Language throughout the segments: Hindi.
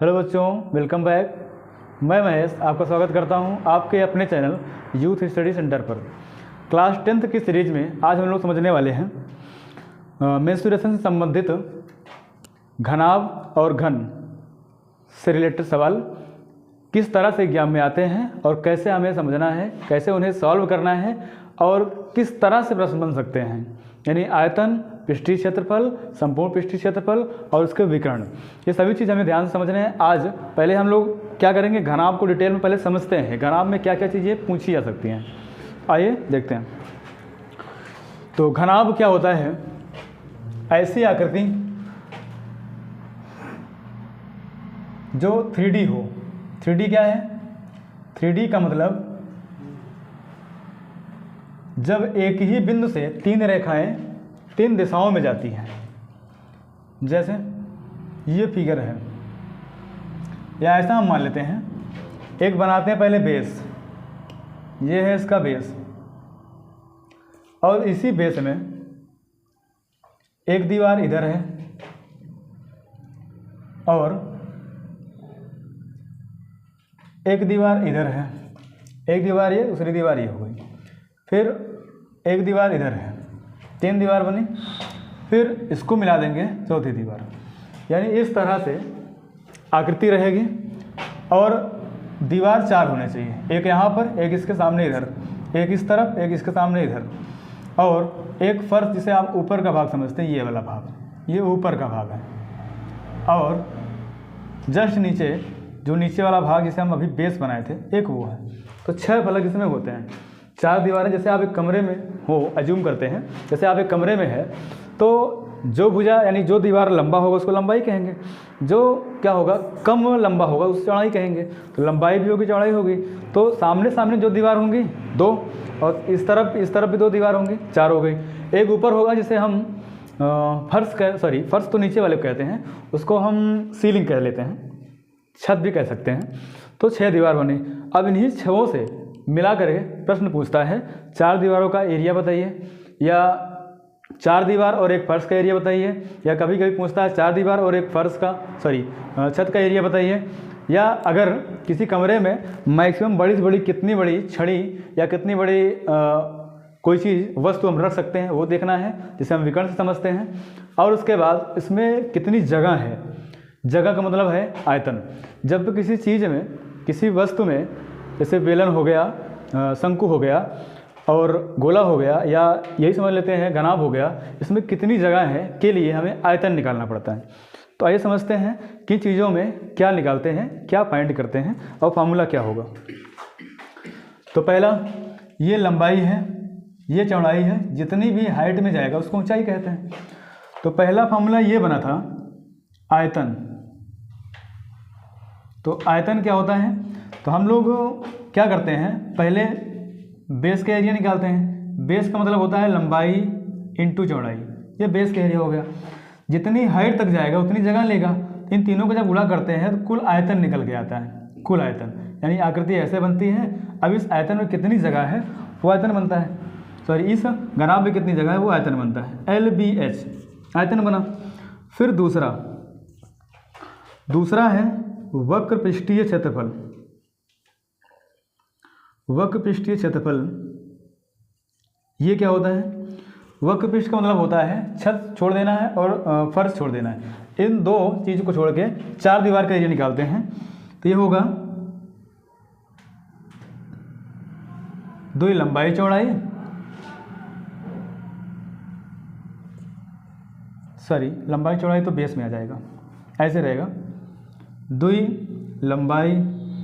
हेलो बच्चों, वेलकम बैक। मैं महेश आपका स्वागत करता हूं आपके अपने चैनल यूथ स्टडी सेंटर पर। क्लास 10th की सीरीज में आज हम लोग समझने वाले हैं मेंस्ट्रुएशन से संबंधित घनाभ और घन से रिलेटेड सवाल किस तरह से एग्जाम में आते हैं और कैसे हमें समझना है, कैसे उन्हें सॉल्व करना है और किस तरह से प्रश्न बन सकते हैं। यानी आयतन, पृष्ठीय क्षेत्रफल, संपूर्ण पृष्ठीय क्षेत्रफल और उसके विकर्ण, ये सभी चीज़ हमें ध्यान से समझने हैं। आज पहले हम लोग क्या करेंगे, घनाभ को डिटेल में पहले समझते हैं। घनाभ में क्या क्या चीज़ें पूछी जा सकती हैं, आइए देखते हैं। तो घनाभ क्या होता है? ऐसी आकृति जो 3D हो। 3D क्या है? 3D का मतलब जब एक ही बिंदु से तीन रेखाएं तीन दिशाओं में जाती हैं। जैसे ये फिगर है, या ऐसा हम मान लेते हैं, एक बनाते हैं पहले बेस, ये है इसका बेस, और इसी बेस में एक दीवार इधर है और एक दीवार इधर है। एक दीवार ये, दूसरी दीवार ये हो गई, फिर एक दीवार इधर है, तीन दीवार बनी, फिर इसको मिला देंगे चौथी दीवार। यानी इस तरह से आकृति रहेगी और दीवार चार होने चाहिए, एक यहाँ पर, एक इसके सामने इधर, एक इस तरफ, एक इसके सामने इधर, और एक फर्श जिसे आप ऊपर का भाग समझते हैं, ये वाला भाग, ये ऊपर का भाग है। और जस्ट नीचे जो नीचे वाला भाग जिसे हम अभी बेस बनाए थे, एक वो है। तो 6 फलक इसमें होते हैं, 4 दीवारें। जैसे आप एक कमरे में हो, अज्यूम करते हैं जैसे आप एक कमरे में है, तो जो भुजा यानी जो दीवार लंबा होगा उसको लंबाई कहेंगे, जो क्या होगा कम लंबा होगा उस चौड़ाई कहेंगे। तो लंबाई भी होगी, चौड़ाई होगी। तो सामने सामने जो दीवार होंगी 2, और इस तरफ भी 2 दीवार होंगी, 4 हो गई। एक ऊपर होगा जिसे हम फर्श तो नीचे वाले कहते हैं, उसको हम सीलिंग कह लेते हैं, छत भी कह सकते हैं। तो 6 दीवार बनी। अब इन्हीं 6 से मिला करके प्रश्न पूछता है 4 दीवारों का एरिया बताइए, या 4 दीवार और एक फर्श का एरिया बताइए, या कभी कभी पूछता है 4 दीवार और एक छत का एरिया बताइए। या अगर किसी कमरे में मैक्सिमम बड़ी से बड़ी कितनी बड़ी छड़ी या कितनी बड़ी कोई चीज़ वस्तु हम रख सकते हैं वो देखना है, जिसे हम विकर्ण से समझते हैं। और उसके बाद इसमें कितनी जगह है, जगह का मतलब है आयतन। जब भी किसी चीज़ में, किसी वस्तु में, जैसे बेलन हो गया, शंकु हो गया और गोला हो गया, या यही समझ लेते हैं घनाभ हो गया, इसमें कितनी जगह है के लिए हमें आयतन निकालना पड़ता है। तो आइए समझते हैं कि चीज़ों में क्या निकालते हैं, क्या फाइंड करते हैं और फार्मूला क्या होगा। तो पहला, ये लंबाई है, ये चौड़ाई है, जितनी भी हाइट में जाएगा उसको ऊंचाई कहते हैं। तो पहला फार्मूला ये बना था आयतन। तो आयतन क्या होता है? तो हम लोग क्या करते हैं, पहले बेस का एरिया निकालते हैं। बेस का मतलब होता है लंबाई इंटू चौड़ाई, ये बेस का एरिया हो गया। जितनी हाइट तक जाएगा उतनी जगह लेगा। इन तीनों को जब गुणा करते हैं तो कुल आयतन निकल के आता है। कुल आयतन यानी आकृति ऐसे बनती है। अब इस आयतन में कितनी जगह है वो आयतन बनता है, इस घनाभ में कितनी जगह है वो आयतन बनता है। LBH आयतन बना। फिर दूसरा है वक्र पृष्ठीय क्षेत्रफल। वक्र पृष्ठीय क्षेत्रफल ये क्या होता है? वक्र पृष्ठ का मतलब होता है छत छोड़ देना है और फर्श छोड़ देना है। इन 2 चीज़ को छोड़ के 4 दीवार का एरिया निकालते हैं। तो ये होगा 2 लंबाई चौड़ाई, लंबाई चौड़ाई तो बेस में आ जाएगा, ऐसे रहेगा 2 लंबाई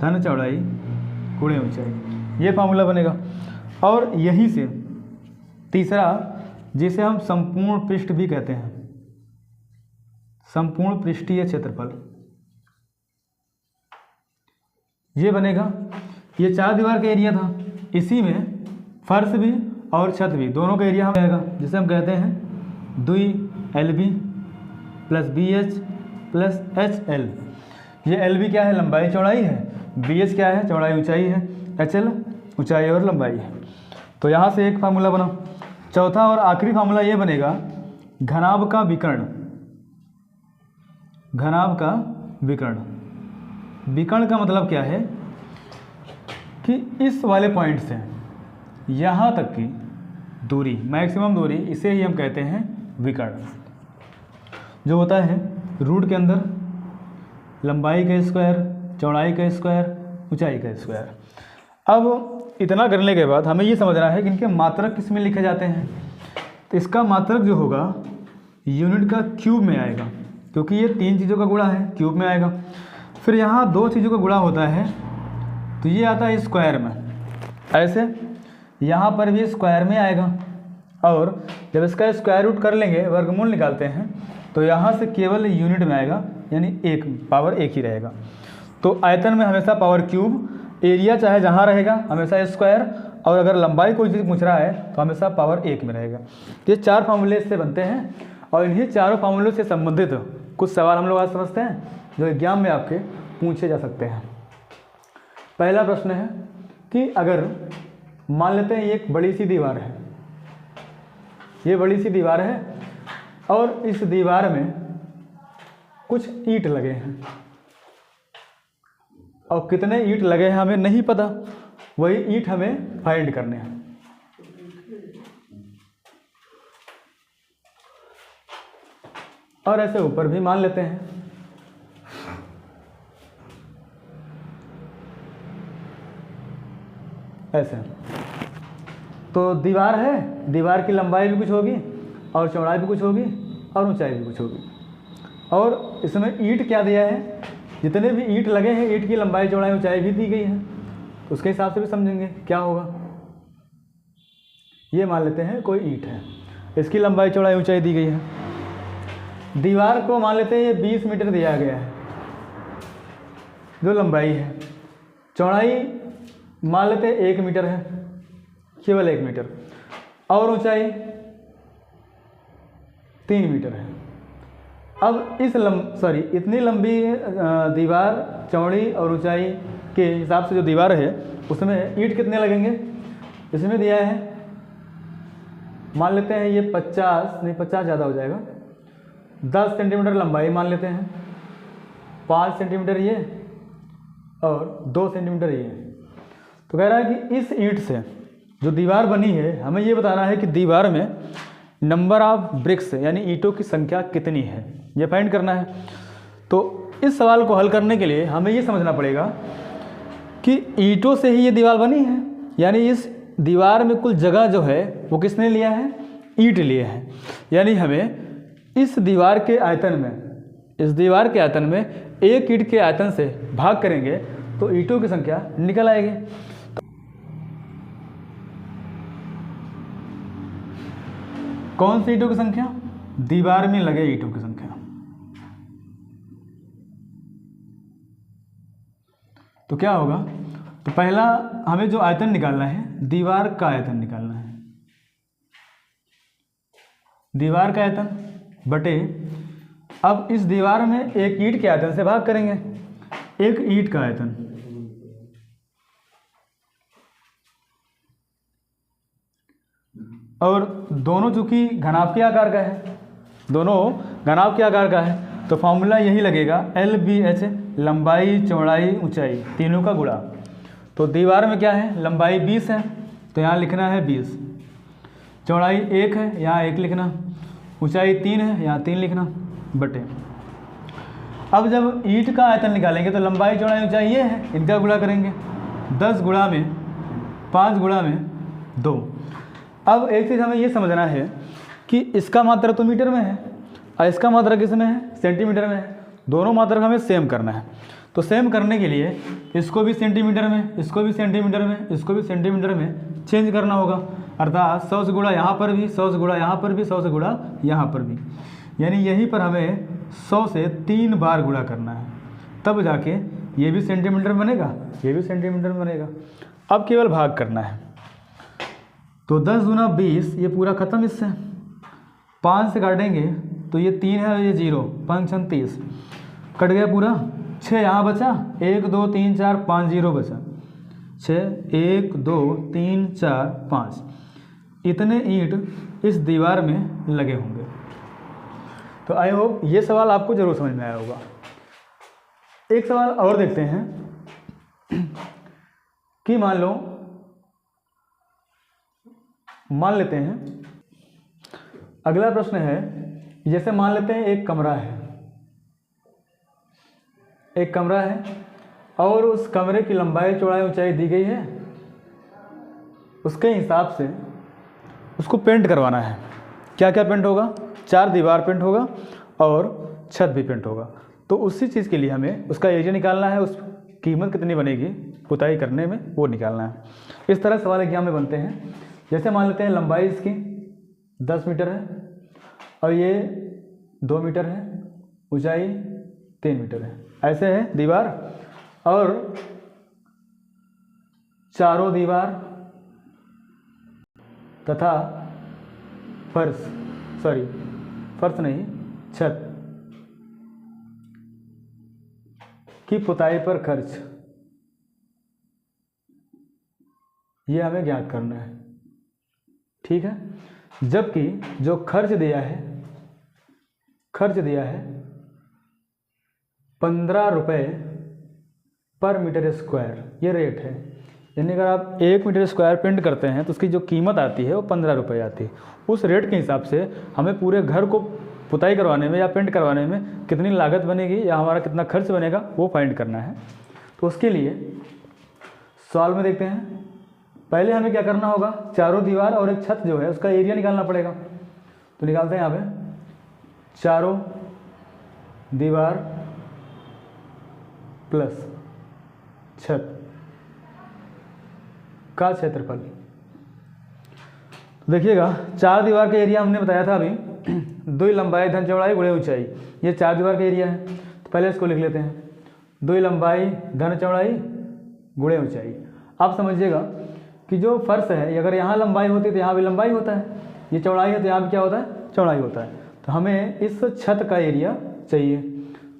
धन चौड़ाई गुणे ऊंचाई, ये फार्मूला बनेगा। और यहीं से तीसरा, जिसे हम संपूर्ण पृष्ठ भी कहते हैं, संपूर्ण पृष्ठीय क्षेत्रफल, ये बनेगा। ये 4 दीवार का एरिया था, इसी में फर्श भी और छत भी दोनों का एरिया आएगा, जिसे हम कहते हैं 2 LB plus BH plus HL। ये LB क्या है? लंबाई चौड़ाई है। BH क्या है? चौड़ाई ऊंचाई है। HL ऊंचाई और लंबाई है। तो यहाँ से एक फार्मूला बना। चौथा और आखिरी फार्मूला ये बनेगा घनाभ का विकर्ण। घनाभ का विकर्ण विकर्ण का मतलब क्या है कि इस वाले पॉइंट से यहाँ तक की दूरी, मैक्सिमम दूरी, इसे ही हम कहते हैं विकर्ण। जो होता है रूट के अंदर लंबाई का स्क्वायर, चौड़ाई का स्क्वायर, ऊंचाई का स्क्वायर। अब इतना करने के बाद हमें ये समझना है कि इनके मात्रक किस में लिखे जाते हैं। तो इसका मात्रक जो होगा यूनिट का क्यूब में आएगा, क्योंकि ये 3 चीज़ों का गुणा है, क्यूब में आएगा। फिर यहाँ 2 चीज़ों का गुणा होता है तो ये आता है स्क्वायर में, ऐसे यहाँ पर भी स्क्वायर में आएगा। और जब इसका स्क्वायर रूट कर लेंगे, वर्गमूल निकालते हैं, तो यहाँ से केवल यूनिट में आएगा, यानी 1, पावर 1 ही रहेगा। तो आयतन में हमेशा पावर क्यूब, एरिया चाहे जहाँ रहेगा हमेशा स्क्वायर, और अगर लंबाई कोई चीज़ पूछ रहा है तो हमेशा पावर 1 में रहेगा। ये 4 फार्मूले इससे बनते हैं, और इन्हीं चारों फार्मूलों से संबंधित कुछ सवाल हम लोग आज समझते हैं जो एग्जाम में आपके पूछे जा सकते हैं। पहला प्रश्न है कि अगर मान लेते हैं ये एक बड़ी सी दीवार है, ये बड़ी सी दीवार है और इस दीवार में कुछ ईंट लगे हैं, और कितने ईंट लगे हैं हमें नहीं पता, वही ईंट हमें फाइंड करने हैं। और ऐसे ऊपर भी मान लेते हैं, ऐसे। तो दीवार है, दीवार की लंबाई भी कुछ होगी और चौड़ाई भी कुछ होगी और ऊंचाई भी कुछ होगी, और इसमें ईंट क्या दिया है, जितने भी ईंट लगे हैं ईंट की लंबाई चौड़ाई ऊंचाई भी दी गई है, तो उसके हिसाब से भी समझेंगे क्या होगा। ये मान लेते हैं कोई ईंट है, इसकी लंबाई चौड़ाई ऊंचाई दी गई है। दीवार को मान लेते हैं ये 20 मीटर दिया गया है जो लंबाई है, चौड़ाई मान लेते हैं 1 मीटर है, केवल 1 मीटर, और ऊंचाई 3 मीटर है। अब इस इतनी लंबी दीवार, चौड़ी और ऊंचाई के हिसाब से जो दीवार है उसमें ईंट कितने लगेंगे, इसमें दिया है, मान लेते हैं ये 50 ज़्यादा हो जाएगा, 10 सेंटीमीटर लंबाई मान लेते हैं, 5 सेंटीमीटर ये और 2 सेंटीमीटर ये। तो कह रहा है कि इस ईंट से जो दीवार बनी है हमें ये बताना है कि दीवार में नंबर ऑफ ब्रिक्स यानी ईंटों की संख्या कितनी है, ये फाइंड करना है। तो इस सवाल को हल करने के लिए हमें ये समझना पड़ेगा कि ईंटों से ही ये दीवार बनी है, यानी इस दीवार में कुल जगह जो है वो किसने लिया है, ईंट लिए हैं। यानी हमें इस दीवार के आयतन में एक ईंट के आयतन से भाग करेंगे तो ईंटों की संख्या निकल आएगी। कौन सी ईंटों की संख्या, दीवार में लगे ईंटों की संख्या। तो क्या होगा, तो पहला हमें जो आयतन निकालना है, दीवार का आयतन निकालना है, दीवार का आयतन बटे, अब इस दीवार में एक ईंट के आयतन से भाग करेंगे, एक ईंट का आयतन, और दोनों चूंकि घनाभ के आकार का है, दोनों घनाभ के आकार का है, तो फॉर्मूला यही लगेगा LBH, लंबाई चौड़ाई ऊंचाई तीनों का गुणा। तो दीवार में क्या है, लंबाई 20 है तो यहाँ लिखना है 20, चौड़ाई 1 है यहाँ 1 लिखना, ऊंचाई 3 है यहाँ 3 लिखना, बटे। अब जब ईंट का आयतन निकालेंगे तो लंबाई चौड़ाई ऊंचाई ये है, इनका गुणा करेंगे, 10 गुणा में 5 गुणा में 2। अब एक चीज़ हमें ये समझना है कि इसका मात्रक तो मीटर में है और इसका मात्रक किस में है, सेंटीमीटर में है। दोनों मात्रक हमें सेम करना है, तो सेम करने के लिए इसको भी सेंटीमीटर में, इसको भी सेंटीमीटर में, इसको भी सेंटीमीटर में चेंज करना होगा। अर्थात 100 से गुणा यहाँ पर भी, 100 से गुणा यहाँ पर भी, 100 से गुणा यहाँ पर भी, यानी यहीं पर हमें 100 से 3 बार गुणा करना है, तब जाके ये भी सेंटीमीटर बनेगा, ये भी सेंटीमीटर बनेगा। अब केवल भाग करना है, तो 10 गुना 20, ये पूरा खत्म इससे, 5 से काटेंगे तो ये 3 है और ये 0, 5 6 30, कट गया पूरा, 6 यहाँ बचा, 1 2 3 4 5 0 बचा, 6 1 2 3 4 5, इतने ईंट इस दीवार में लगे होंगे। तो आई होप ये सवाल आपको जरूर समझ में आया होगा। एक सवाल और देखते हैं कि मान लेते हैं, अगला प्रश्न है, जैसे मान लेते हैं एक कमरा है और उस कमरे की लंबाई चौड़ाई ऊंचाई दी गई है, उसके हिसाब से उसको पेंट करवाना है। क्या क्या पेंट होगा? 4 दीवार पेंट होगा और छत भी पेंट होगा। तो उसी चीज़ के लिए हमें उसका एरिया निकालना है, उस कीमत कितनी बनेगी पुताई करने में वो निकालना है। इस तरह सवाल एग्जाम में बनते हैं। जैसे मान लेते हैं लंबाई इसकी 10 मीटर है और ये 2 मीटर है, ऊंचाई 3 मीटर है, ऐसे है दीवार, और चारों दीवार तथा फर्श नहीं, छत की पुताई पर खर्च, ये हमें ज्ञात करना है। ठीक है, जबकि जो खर्च दिया है 15 रुपये पर मीटर स्क्वायर, ये रेट है। यानी अगर आप 1 मीटर स्क्वायर पेंट करते हैं तो उसकी जो कीमत आती है वो 15 रुपये आती है। उस रेट के हिसाब से हमें पूरे घर को पुताई करवाने में या पेंट करवाने में कितनी लागत बनेगी या हमारा कितना खर्च बनेगा वो फाइंड करना है। तो उसके लिए सवाल में देखते हैं, पहले हमें क्या करना होगा, चारों दीवार और एक छत जो है उसका एरिया निकालना पड़ेगा। तो निकालते हैं यहाँ पे, चारों दीवार प्लस छत का क्षेत्रफल। देखिएगा 4 दीवार का एरिया हमने बताया था अभी, 2 लंबाई धन चौड़ाई गुणे ऊंचाई, ये 4 दीवार का एरिया है। तो पहले इसको लिख लेते हैं, 2 लंबाई धन चौड़ाई गुणे ऊंचाई। आप समझिएगा कि जो फर्श है, अगर यहाँ लंबाई होती है तो यहाँ भी लंबाई होता है, ये चौड़ाई है तो यहाँ भी क्या होता है, चौड़ाई होता है। तो हमें इस छत का एरिया चाहिए।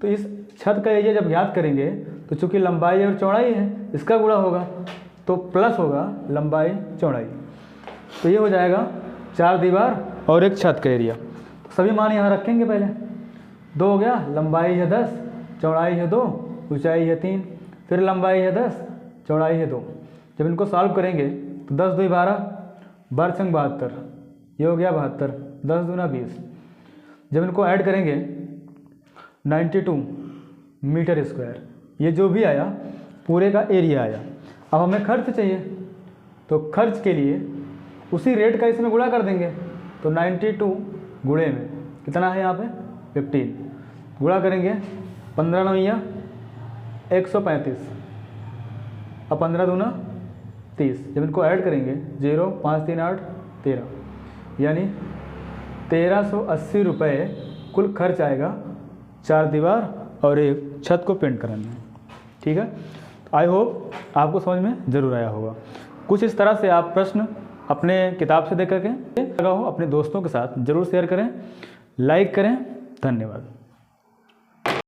तो इस छत का एरिया जब ज्ञात करेंगे तो चूँकि लंबाई और चौड़ाई है, इसका गुणा होगा तो प्लस होगा लंबाई चौड़ाई। तो ये हो जाएगा 4 दीवार और एक छत का एरिया। तो सभी मान यहाँ रखेंगे, पहले 2 हो गया, लंबाई है 10, चौड़ाई है 2, ऊंचाई है 3, फिर लंबाई है 10, चौड़ाई है 2। जब इनको सॉल्व करेंगे तो 10 2 12, 12 संग 72, ये हो गया 72, 10 दूना 20। जब इनको ऐड करेंगे 92 मीटर स्क्वायर, ये जो भी आया पूरे का एरिया आया। अब हमें खर्च चाहिए, तो खर्च के लिए उसी रेट का इसमें गुणा कर देंगे। तो 92 गुणे में कितना है यहाँ पे 15, गुणा करेंगे 15 9 135 और 15 दूना 30। जब इनको ऐड करेंगे 0 5 3 8 13, यानी 1380 रुपये कुल खर्च आएगा 4 दीवार और एक छत को पेंट कराने में। ठीक है, आई होप आपको समझ में ज़रूर आया होगा। कुछ इस तरह से आप प्रश्न अपने किताब से देख करके लगा हो, अपने दोस्तों के साथ ज़रूर शेयर करें, लाइक करें। धन्यवाद।